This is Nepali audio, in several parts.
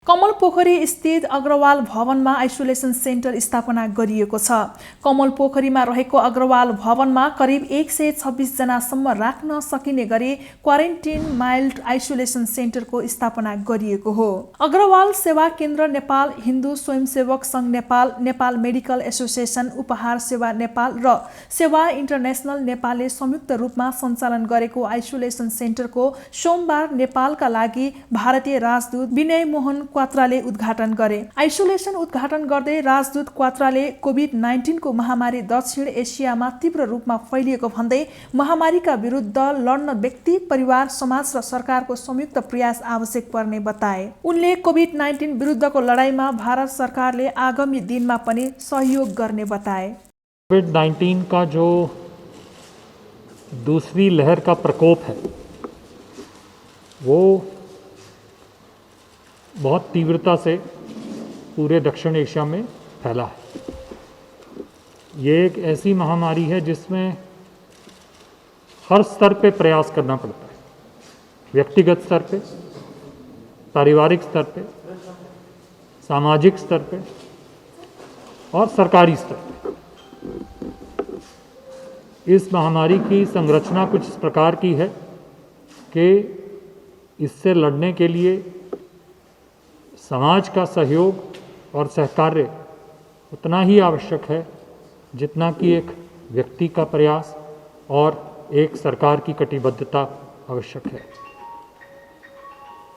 कमल पोखरी स्थित अग्रवाल भवनमा आइसोलेसन सेन्टर स्थापना गरिएको छ। कमल पोखरीमा रहेको अग्रवाल भवनमा करिब 126 जनासम्म राख्न सकिने गरी क्वारेन्टिन माइल्ड आइसोलेसन सेन्टरको स्थापना गरिएको हो। अग्रवाल सेवा केन्द्र नेपाल, हिन्दू स्वयंसेवक संघ नेपाल, नेपाल मेडिकल एसोसिएसन, उपहार सेवा नेपाल र सेवा इन्टरनेसनल नेपालले संयुक्त रूपमा सञ्चालन गरेको आइसोलेसन सेन्टरको सोमबार नेपालका लागि भारतीय राजदूत विनय मोहन क्वात्राले उद्घाटन गरे। आइसोलेसन उद्घाटन गर्दै राजदूत क्वात्राले कोभिड-19 को महामारी दक्षिण एसियामा तीव्र रूपमा फैलिएको भन्दै महामारीका विरुद्ध लड्न व्यक्ति, परिवार, समाज र सरकारको संयुक्त प्रयास आवश्यक पर्ने बताए। उनले कोभिड-19 विरुद्धको लडाईँमा भारत सरकारले आगामी दिनमा पनि सहयोग गर्ने बताए। कोविड-19 का जो दूसरी लहर का प्रकोप है वो बहुत तीव्रता से पूरे दक्षिण एशिया में फैला है। ये एक ऐसी महामारी है जिसमें हर स्तर पे प्रयास करना पड़ता है, व्यक्तिगत स्तर पे, पारिवारिक स्तर पे, सामाजिक स्तर पे और सरकारी स्तर पे। इस महामारी की संरचना कुछ इस प्रकार की है कि इससे लड़ने के लिए समाज का सहयोग और सहकार्य उतना ही आवश्यक है जितना कि एक व्यक्ति का प्रयास और एक सरकार की कटिबद्धता आवश्यक है।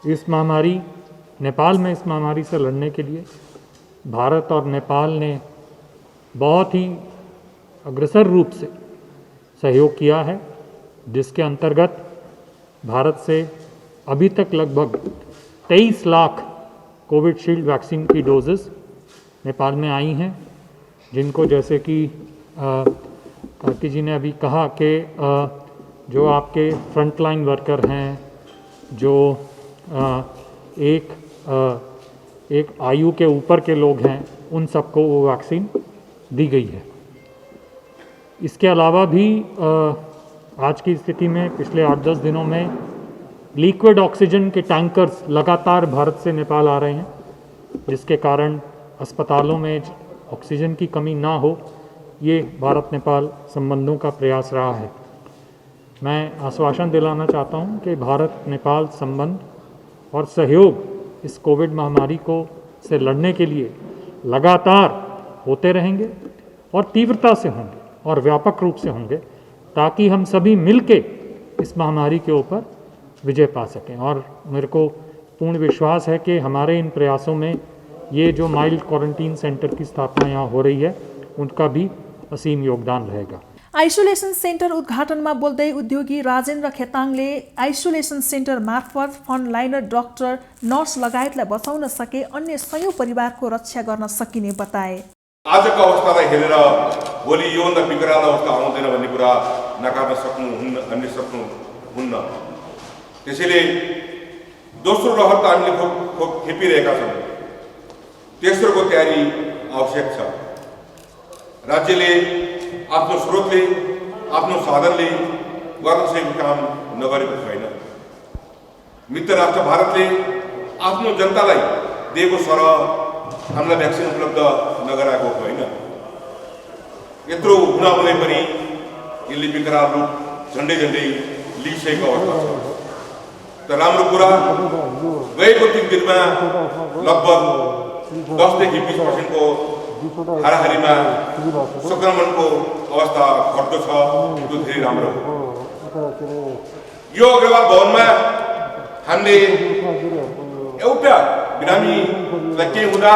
इस महामारी नेपाल में इस महामारी से लड़ने के लिए भारत और नेपाल ने बहुत ही अग्रसर रूप से सहयोग किया है, जिसके अंतर्गत भारत से अभी तक लगभग 23 लाख कोविशील्ड वैक्सीन की डोजेस नेपाल में आई हैं, जिनको जैसे कि कार्ति जी ने अभी कहा कि जो आपके फ्रंटलाइन वर्कर हैं, जो एक आयु के ऊपर के लोग हैं, उन सबको वो वैक्सीन दी गई है। इसके अलावा भी आज की स्थिति में पिछले 8-10 दिनों में लिक्विड ऑक्सीजन के टैंकर्स लगातार भारत से नेपाल आ रहे हैं, जिसके कारण अस्पतालों में ऑक्सीजन की कमी ना हो, ये भारत नेपाल संबंधों का प्रयास रहा है। मैं आश्वासन दिलाना चाहता हूँ कि भारत नेपाल संबंध और सहयोग इस कोविड महामारी को से लड़ने के लिए लगातार होते रहेंगे और तीव्रता से होंगे और व्यापक रूप से होंगे, ताकि हम सभी मिलके इस महामारी के ऊपर विजय पा सकें। और मेरे को पूर्ण विश्वास है कि हमारे इन प्रयासों में ये जो माइल्ड क्वारंटीन सेंटर की स्थापना यहाँ हो रही है, उनका भी असीम योगदान रहेगा। आइसोलेसन सेन्टर उद्घाटनमा बोल्दै उद्योगी राजेन्द्र खेताङले आइसोलेसन सेन्टर मार्फत फ्रन्टलाइनर डाक्टर, नर्स लगायतलाई बचाउन सके अन्य सयौं परिवारको रक्षा गर्न सकिने बताए। आजको अवस्थालाई हेरेर भोलि योभन्दा बिग्राल अवस्था आउँदैन भन्ने कुरा नकार्न सक्नुहुन्न। त्यसैले दोस्रो लहर त हामीले खेपिरहेका छौँ, तेस्रोको तयारी आवश्यक छ। राज्यले आफ्नो स्रोतले, आफ्नो साधनले गर्न सकेको काम नगरेको छैन। मित्र राष्ट्र भारतले आफ्नो जनतालाई दिएको सरह हामीलाई भ्याक्सिन उपलब्ध नगराएको होइन। यत्रो हुनाहुँदै पनि यसले विकराल रूप झन्डै लिइसकेको अवस्था छ। त राम्रो कुरा, गएको 3 दिनमा लगभग 10-20% को हाराहारीमा संक्रमणको अवस्था घट्दो छ। त्यो धेरै राम्रो हो। यो अग्रवाल भवनमा हामीले एउटा बिरामीलाई केही हुँदा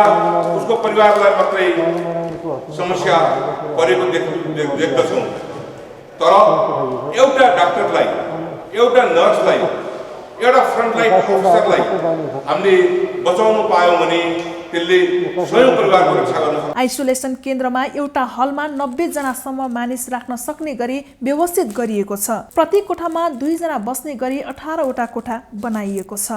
उसको परिवारलाई मात्रै समस्या परेको देख्दछौँ, तर एउटा डाक्टरलाई, एउटा नर्सलाई, एउटा फ्रन्टलाइन अफिसरलाई हामीले बचाउन पायौँ भने त्यसले स्वयं परिवारको रक्षा गर्न सक्छ। आइसोलेसन केन्द्रमा एउटा हलमा 90 जनासम्म मानिस राख्न सक्ने गरी व्यवस्थित गरिएको छ। प्रति कोठामा 2 जना बस्ने गरी 18 वटा कोठा बनाइएको छ।